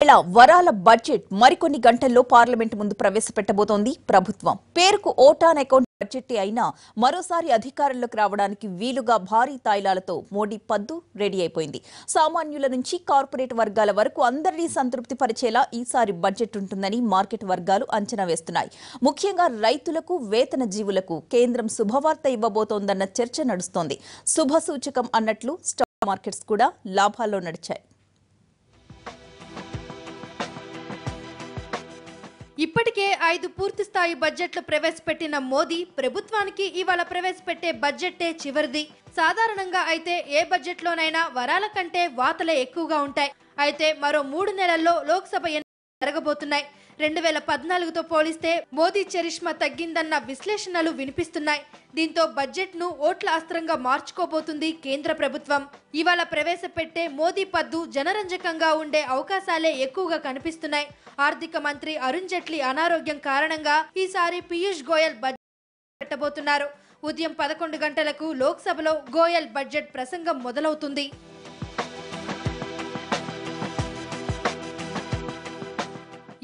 వేల వరాల బడ్జెట్ మరికొన్ని గంటల్లో పార్లమెంట్ ముందు ప్రవేశపెట్టబోతోంది ప్రభుత్వం. పేరుకు ఓటాన్ అకౌంట్ బడ్జెట్ అయినా మరోసారి అధికారంలోకి రావడానికి వీలుగా భారీ తాయిలాలతో మోడీ పద్దు రెడీ అయిపోయింది. సామాన్యుల నుంచి కార్పొరేట్ వర్గాల వరకు అందరినీ సంతృప్తి పరిచేలా ఈసారి బడ్జెట్ ఉంటుందని మార్కెట్ వర్గాలు అంచనా వేస్తున్నాయి. ముఖ్యంగా రైతులకు, వేతన జీవులకు కేంద్రం శుభవార్త ఇవ్వబోతోందన్న చర్చ నడుస్తోంది. శుభ సూచకం అన్నట్లు స్టాక్ మార్కెట్స్ కూడా లాభాల్లో నడిచాయి. ఇప్పటికే 5 పూర్తిస్థాయి బడ్జెట్లు ప్రవేశపెట్టిన మోదీ ప్రభుత్వానికి ఇవాళ ప్రవేశపెట్టే బడ్జెట్టే చివరిది. సాధారణంగా అయితే ఏ బడ్జెట్లోనైనా వరాల కంటే వాతలే ఎక్కువగా ఉంటాయి. అయితే మరో 3 నెలల్లో లోక్సభ ఎన్నికలు జరగబోతున్నాయి. 2014తో పోలిస్తే మోదీ చరిష్మా తగ్గిందన్న విశ్లేషణలు వినిపిస్తున్నాయి. దీంతో బడ్జెట్ ను ఓట్ల అస్త్రంగా మార్చుకోబోతుంది కేంద్ర ప్రభుత్వం. ఇవాళ ప్రవేశపెట్టే మోదీ పద్దు జనరంజకంగా ఉండే అవకాశాలే ఎక్కువగా కనిపిస్తున్నాయి. ఆర్థిక మంత్రి అరుణ్ జైట్లీ అనారోగ్యం కారణంగా ఈసారి పీయూష్ గోయల్ బడ్జెట్ పెట్టబోతున్నారు. ఉదయం 11 గంటలకు లోక్సభలో గోయల్ బడ్జెట్ ప్రసంగం మొదలవుతుంది.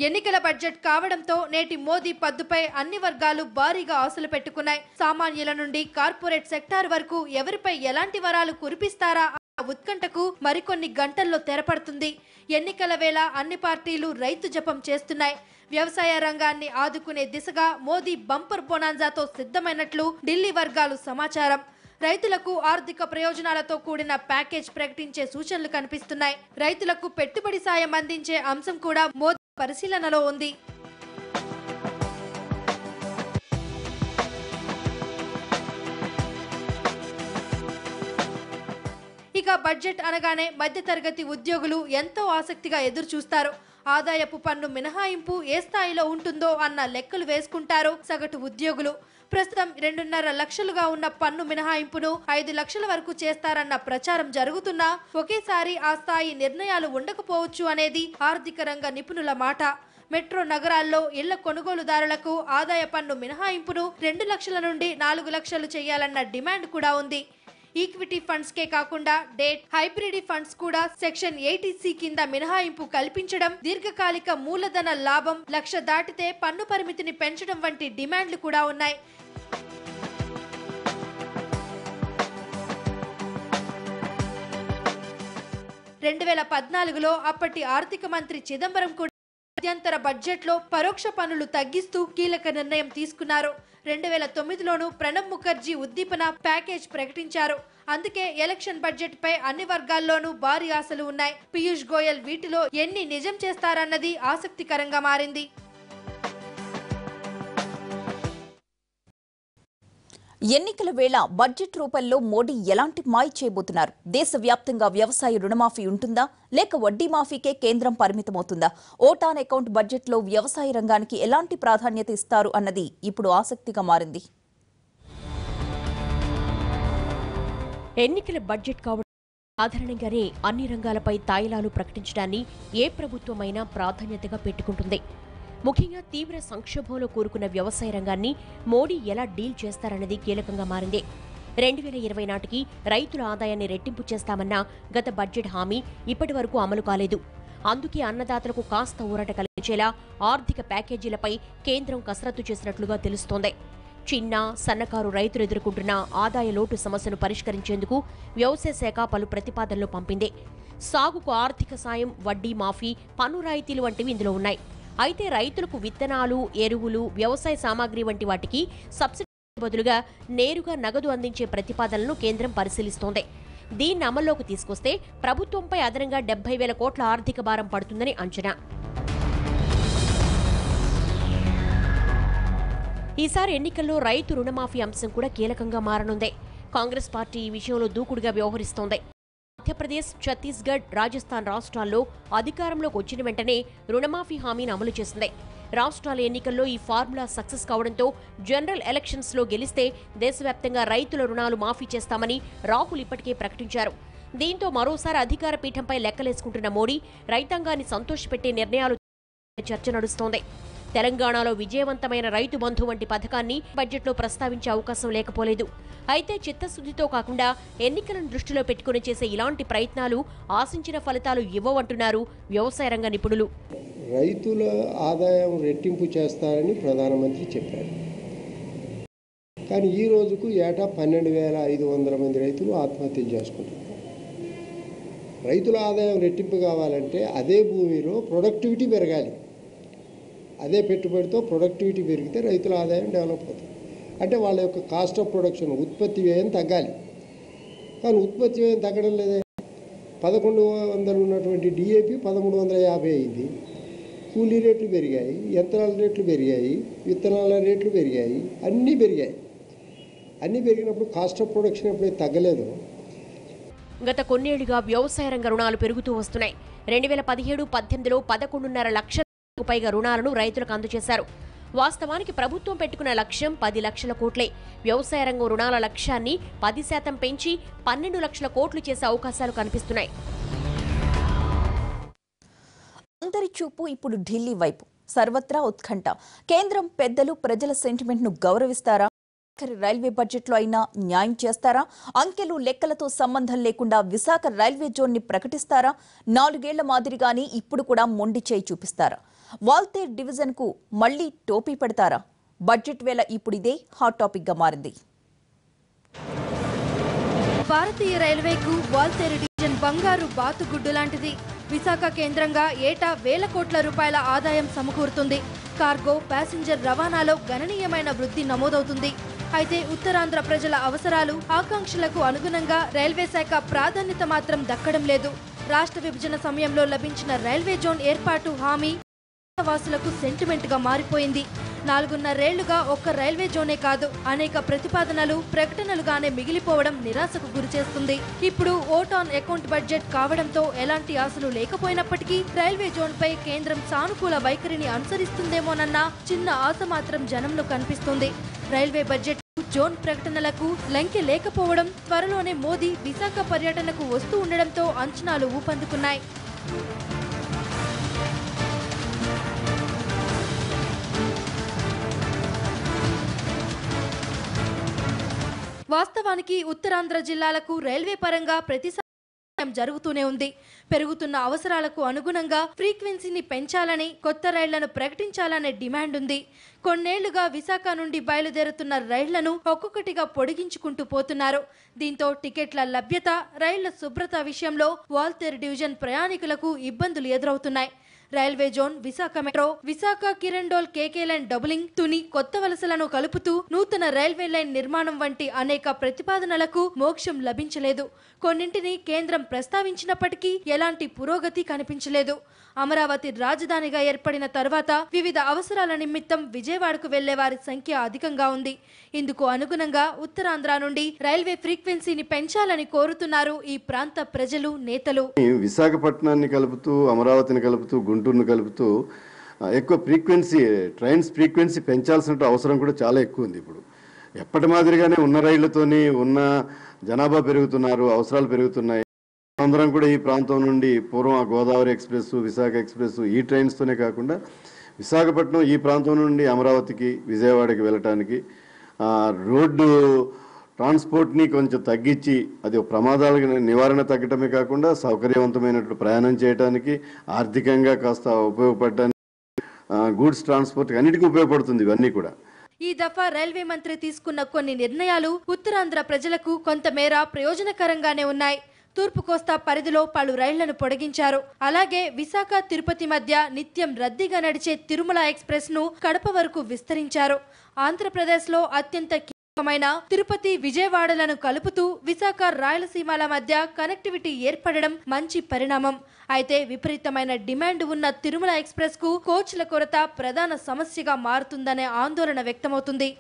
ఎన్నికల బడ్జెట్ కావడంతో నేటి మోదీ పద్దుపై అన్ని వర్గాలు భారీగా ఆశలు పెట్టుకున్నాయి. సామాన్యుల నుండి కార్పొరేట్ సెక్టార్ వరకు ఎవరిపై ఎలాంటి వరాలు కురిపిస్తారా అన్న ఉత్కంఠకు మరికొన్ని గంటల్లో తెరపడుతుంది. ఎన్నికల వేళ అన్ని పార్టీలు రైతు జపం చేస్తున్నాయి. వ్యవసాయ రంగాన్ని ఆదుకునే దిశగా మోదీ బంపర్ బొనాన్జాతో సిద్ధమైనట్లు ఢిల్లీ వర్గాలు సమాచారం. రైతులకు ఆర్థిక ప్రయోజనాలతో కూడిన ప్యాకేజ్ ప్రకటించే సూచనలు కనిపిస్తున్నాయి. రైతులకు పెట్టుబడి సాయం అందించే అంశం కూడా మోదీ పరిశీలనలో ఉంది. ఇక బడ్జెట్ అనగానే మధ్యతరగతి ఉద్యోగులు ఎంతో ఆసక్తిగా ఎదురు చూస్తారు. ఆదాయపు పన్ను మినహాయింపు ఏ స్థాయిలో ఉంటుందో అన్న లెక్కలు వేసుకుంటారు సగటు ఉద్యోగులు. ప్రస్తుతం 2.5 లక్షలుగా ఉన్న పన్ను మినహాయింపును 5 లక్షల వరకు చేస్తారన్న ప్రచారం జరుగుతున్నా ఒకేసారి ఆ స్థాయి నిర్ణయాలు ఉండకపోవచ్చు అనేది ఆర్థిక రంగ నిపుణుల మాట. మెట్రో నగరాల్లో ఇళ్ల కొనుగోలుదారులకు ఆదాయ పన్ను మినహాయింపును 2 లక్షల నుండి 4 లక్షలు చేయాలన్న డిమాండ్ కూడా ఉంది. ఈక్విటీ ఫండ్స్ కే కాకుండా డెట్, హైబ్రిడ్ ఫండ్స్ కూడా సెక్షన్ 80C కింద మినహాయింపు కల్పించడం, దీర్ఘకాలిక మూలధన లాభం 1 లక్ష దాటితే పన్ను పరిమితిని పెంచడం వంటి డిమాండ్లు కూడా ఉన్నాయి. లో అప్పటి ఆర్థిక మంత్రి చిదంబరం కూడా మధ్యంతర బడ్జెట్లో పరోక్ష పన్నులు తగ్గిస్తూ కీలక నిర్ణయం తీసుకున్నారు. 2009లోనూ ప్రణబ్ ముఖర్జీ ఉద్దీపన ప్యాకేజ్ ప్రకటించారు. అందుకే ఎలక్షన్ బడ్జెట్ పై అన్ని వర్గాల్లోనూ భారీ ఆశలు ఉన్నాయి. పీయూష్ గోయల్ వీటిలో ఎన్ని నిజం చేస్తారన్నది ఆసక్తికరంగా మారింది. ఎన్నికల వేళ బడ్జెట్ రూపంలో మోడీ ఎలాంటి మాయ చేయబోతున్నారు? దేశవ్యాప్తంగా వ్యవసాయ రుణమాఫీ ఉంటుందా, లేక వడ్డీ మాఫీకే కేంద్రం పరిమితమవుతుందా? ఓటాన్ అకౌంట్ బడ్జెట్లో వ్యవసాయ రంగానికి ఎలాంటి ప్రాధాన్యత ఇస్తారు అన్నది ఇప్పుడు ఆసక్తిగా మారింది. ఎన్నికల బడ్జెట్ కావడం సాధారణంగానే అన్ని రంగాలపై తాయిలాలు ప్రకటించడాన్ని ఏ ప్రభుత్వమైనా ప్రాధాన్యతగా పెట్టుకుంటుంది. ముఖ్యంగా తీవ్ర సంక్షోభంలో కూరుకున్న వ్యవసాయ రంగాన్ని మోడీ ఎలా డీల్ చేస్తారన్నది కీలకంగా మారింది. 2020 నాటికి రైతుల ఆదాయాన్ని రెట్టింపు చేస్తామన్న గత బడ్జెట్ హామీ ఇప్పటి వరకు అమలు కాలేదు. అందుకే అన్నదాతలకు కాస్త ఊరట కలిగించేలా ఆర్థిక ప్యాకేజీలపై కేంద్రం కసరత్తు చేసినట్లుగా తెలుస్తోంది. చిన్న, సన్నకారు రైతులు ఎదుర్కొంటున్న ఆదాయ లోటు సమస్యను పరిష్కరించేందుకు వ్యవసాయ శాఖ పలు ప్రతిపాదనలు పంపింది. సాగుకు ఆర్థిక సాయం, వడ్డీ మాఫీ, పన్ను రాయితీలు వంటివి ఇందులో ఉన్నాయి. అయితే రైతులకు విత్తనాలు, ఎరువులు, వ్యవసాయ సామాగ్రి వంటి వాటికి సబ్సిడీ బదులుగా నేరుగా నగదు అందించే ప్రతిపాదనలను కేంద్రం పరిశీలిస్తోంది. దీన్ని అమల్లోకి తీసుకొస్తే ప్రభుత్వంపై అదనంగా 70,000 కోట్ల ఆర్థిక భారం పడుతుందని అంచనా. ఈసారి ఎన్నికల్లో రైతు రుణమాఫీ అంశం కూడా కీలకంగా మారనుంది. కాంగ్రెస్ పార్టీ ఈ విషయంలో దూకుడుగా వ్యవహరిస్తోంది. మధ్యప్రదేశ్, ఛత్తీస్గఢ్, రాజస్థాన్ రాష్ట్రాల్లో అధికారంలోకి వచ్చిన వెంటనే రుణమాఫీ హామీని అమలు చేసింది. రాష్ట్రాల ఎన్నికల్లో ఈ ఫార్ములా సక్సెస్ కావడంతో జనరల్ ఎలక్షన్స్లో గెలిస్తే దేశవ్యాప్తంగా రైతుల రుణాలు మాఫీ చేస్తామని రాహుల్ ఇప్పటికే ప్రకటించారు. దీంతో మరోసారి అధికార పీఠంపై లెక్కలేసుకుంటున్న మోడీ రైతాంగాన్ని సంతోషపెట్టే నిర్ణయాలు చర్చ నడుస్తోంది. తెలంగాణలో విజయవంతమైన రైతు బంధు వంటి పథకాన్ని బడ్జెట్లో ప్రస్తావించే అవకాశం లేకపోలేదు. అయితే చిత్తశుద్ధితో కాకుండా ఎన్నికలను దృష్టిలో పెట్టుకుని చేసే ఇలాంటి ప్రయత్నాలు ఆశించిన ఫలితాలు ఇవ్వవంటున్నారు వ్యవసాయ రంగ నిపుణులు. రైతుల ఆదాయం రెట్టింపు చేస్తారని ప్రధానమంత్రి చెప్పారు. కానీ ఈ రోజుకు ఏటా 12,500 మంది రైతులు ఆత్మహత్యలు చేసుకుంటున్నారు. రైతుల ఆదాయం రెట్టింపు కావాలంటే అదే భూమిలో ప్రొడక్టివిటీ పెరగాలి. అదే పెట్టుబడితో ప్రొడక్టివిటీ పెరిగితే రైతుల ఆదాయం డెవలప్ అవుతుంది. అంటే వాళ్ళ యొక్క కాస్ట్ ఆఫ్ ప్రొడక్షన్ ఉత్పత్తి వ్యయం తగ్గాలి. కానీ ఉత్పత్తి వ్యయం తగ్గడం లేదే. 1100 ఉన్నటువంటి డిఏపి 1350 అయింది. కూలీ రేట్లు పెరిగాయి, యంత్రాల రేట్లు పెరిగాయి, విత్తనాల రేట్లు పెరిగాయి, అన్నీ పెరిగాయి. అన్నీ పెరిగినప్పుడు కాస్ట్ ఆఫ్ ప్రొడక్షన్ ఎప్పుడైతే తగ్గలేదో. గత కొన్నేళ్లుగా వ్యవసాయ రంగ రుణాలు పెరుగుతూ వస్తున్నాయి. 2017-18లో 11.5 లక్షలకు పైగా రుణాలను రైతులకు అందజేశారు. వాస్తవానికి ప్రభుత్వం పెట్టుకున్న లక్ష్యం 10 లక్షల కోట్లే. వ్యవసాయ రంగం రుణాల లక్ష్యాన్ని 10% పెంచి 12 లక్షల కోట్లు చేసే అవకాశాలు కనిపిస్తున్నాయి. అందరి చూపు ఇప్పుడు ఢిల్లీ వైపు. సర్వత్రా ఉత్కంఠ. కేంద్రం పెద్దలు ప్రజల సెంటిమెంట్ ను గౌరవిస్తారా? రైల్వే బడ్జెట్లో అయినా న్యాయం చేస్తారా? అంకెలు లెక్కలతో సంబంధం లేకుండా విశాఖ రైల్వే జోన్ ని ప్రకటిస్తారా? 4 ఏళ్ల మాదిరిగానే ఇప్పుడు కూడా మొండి చేయి చూపిస్తారా? వాల్తేర్ డివిజన్ కు మళ్లీ టోపీ పెడతారా? బడ్జెట్ వేళ ఇప్పుడు ఇదే హాట్ టాపిక్ గా మారింది. భారతీయ రైల్వేకు వాల్తేరు డివిజన్ బంగారు బాతుగుడ్డు లాంటిది. విశాఖ కేంద్రంగా ఏటా వేల కోట్ల రూపాయల ఆదాయం సమకూరుతుంది. కార్గో, ప్యాసింజర్ రవాణాలో గణనీయమైన వృద్ధి నమోదవుతుంది. అయితే ఉత్తరాంధ్ర ప్రజల అవసరాలు, ఆకాంక్షలకు అనుగుణంగా రైల్వే శాఖ ప్రాధాన్యత మాత్రం దక్కడం లేదు. రాష్ట్ర విభజన సమయంలో లభించిన రైల్వే జోన్ ఏర్పాటు హామీ వాసులకు సెంటిమెంట్ గా మారిపోయింది. 4.5 ఏళ్లుగా ఒక్క రైల్వే జోనే కాదు, అనేక ప్రతిపాదనలు, ప్రకటనలుగానే మిగిలిపోవడం నిరాశకు గురిచేస్తుంది. ఇప్పుడు ఓట్ ఆన్ అకౌంట్ బడ్జెట్ కావడంతో ఎలాంటి ఆశలు లేకపోయినప్పటికీ రైల్వే జోన్ పై కేంద్రం సానుకూల వైఖరిని అనుసరిస్తుందేమోనన్న చిన్న ఆశ మాత్రం జనంలో కనిపిస్తుంది. రైల్వే బడ్జెట్ జోన్ ప్రకటనలకు లంకె లేకపోవడం, త్వరలోనే మోదీ విశాఖ పర్యటనకు వస్తూ ఉండడంతో అంచనాలు ఊపందుకున్నాయి. వాస్తవానికి ఉత్తరాంధ్ర జిల్లాలకు రైల్వే పరంగా ప్రతి జరుగుతూనే ఉంది. పెరుగుతున్న అవసరాలకు అనుగుణంగా ఫ్రీక్వెన్సీని పెంచాలని, కొత్త రైళ్లను ప్రకటించాలనే డిమాండ్ ఉంది. కొన్నేళ్లుగా విశాఖ నుండి బయలుదేరుతున్న రైళ్లను ఒక్కొక్కటిగా పొడిగించుకుంటూ పోతున్నారు. దీంతో టికెట్ల లభ్యత, రైళ్ల శుభ్రత విషయంలో వాల్తేరు డివిజన్ ప్రయాణికులకు ఇబ్బందులు ఎదురవుతున్నాయి. Railway zone, Visakha metro, Visakha Kirandul KK line doubling, Tuni కొత్త వలసలను కలుపుతూ నూతన రైల్వే లైన్ నిర్మాణం వంటి అనేక ప్రతిపాదనలకు మోక్షం లభించలేదు. కొన్నింటిని కేంద్రం ప్రస్తావించినప్పటికీ ఎలాంటి పురోగతి కనిపించలేదు. అమరావతి రాజధానిగా ఏర్పడిన తర్వాత వివిధ అవసరాల నిమిత్తం విజయవాడకు వెళ్లే వారి సంఖ్య అధికంగా ఉంది. ఇందుకు అనుగుణంగా ఉత్తరాంధ్ర నుండి రైల్వే ఫ్రీక్వెన్సీని పెంచాలని కోరుతున్నారు ఈ ప్రాంత ప్రజలు, నేతలు. విశాఖపట్నాన్ని కలుపుతూ, అమరావతిని కలుపుతూ, గుంటూరును కలుపుతూ ఎక్కువ ట్రైన్స్ ఫ్రీక్వెన్సీ పెంచాల్సిన అవసరం కూడా చాలా ఎక్కువ ఉంది. ఇప్పుడు ఎప్పటి మాదిరిగానే ఉన్న రైళ్లతోని ఉన్న జనాభా పెరుగుతున్నారు, అవసరాలు పెరుగుతున్నాయి. అందరం కూడా ఈ ప్రాంతం నుండి పూర్వం గోదావరి ఎక్స్ప్రెస్, విశాఖ ఎక్స్ప్రెస్ ఈ ట్రైన్స్తోనే కాకుండా విశాఖపట్నం ఈ ప్రాంతం నుండి అమరావతికి, విజయవాడకి వెళ్ళటానికి రోడ్డు ట్రాన్స్పోర్ట్ని కొంచెం తగ్గించి అది ప్రమాదాల నివారణ తగ్గటమే కాకుండా సౌకర్యవంతమైనట్లు ప్రయాణం చేయడానికి, ఆర్థికంగా కాస్త ఉపయోగపడడానికి, గూడ్స్ ట్రాన్స్పోర్ట్ అన్నిటికీ ఉపయోగపడుతుంది. ఇవన్నీ కూడా ఈ దఫా రైల్వే మంత్రి తీసుకున్న కొన్ని నిర్ణయాలు ఉత్తరాంధ్ర ప్రజలకు కొంతమేర ప్రయోజనకరంగానే ఉన్నాయి. తూర్పు కోస్తా పరిధిలో పలు రైళ్లను పొడిగించారు. అలాగే విశాఖ, తిరుపతి మధ్య నిత్యం రద్దీగా నడిచే తిరుమల ఎక్స్ప్రెస్ ను కడప వరకు విస్తరించారు. ఆంధ్రప్రదేశ్లో అత్యంత కీలకమైన తిరుపతి, విజయవాడలను కలుపుతూ విశాఖ, రాయలసీమల మధ్య కనెక్టివిటీ ఏర్పడడం మంచి పరిణామం. అయితే విపరీతమైన డిమాండ్ ఉన్న తిరుమల ఎక్స్ప్రెస్ కు కోచ్ల కొరత ప్రధాన సమస్యగా మారుతుందనే ఆందోళన వ్యక్తమవుతుంది.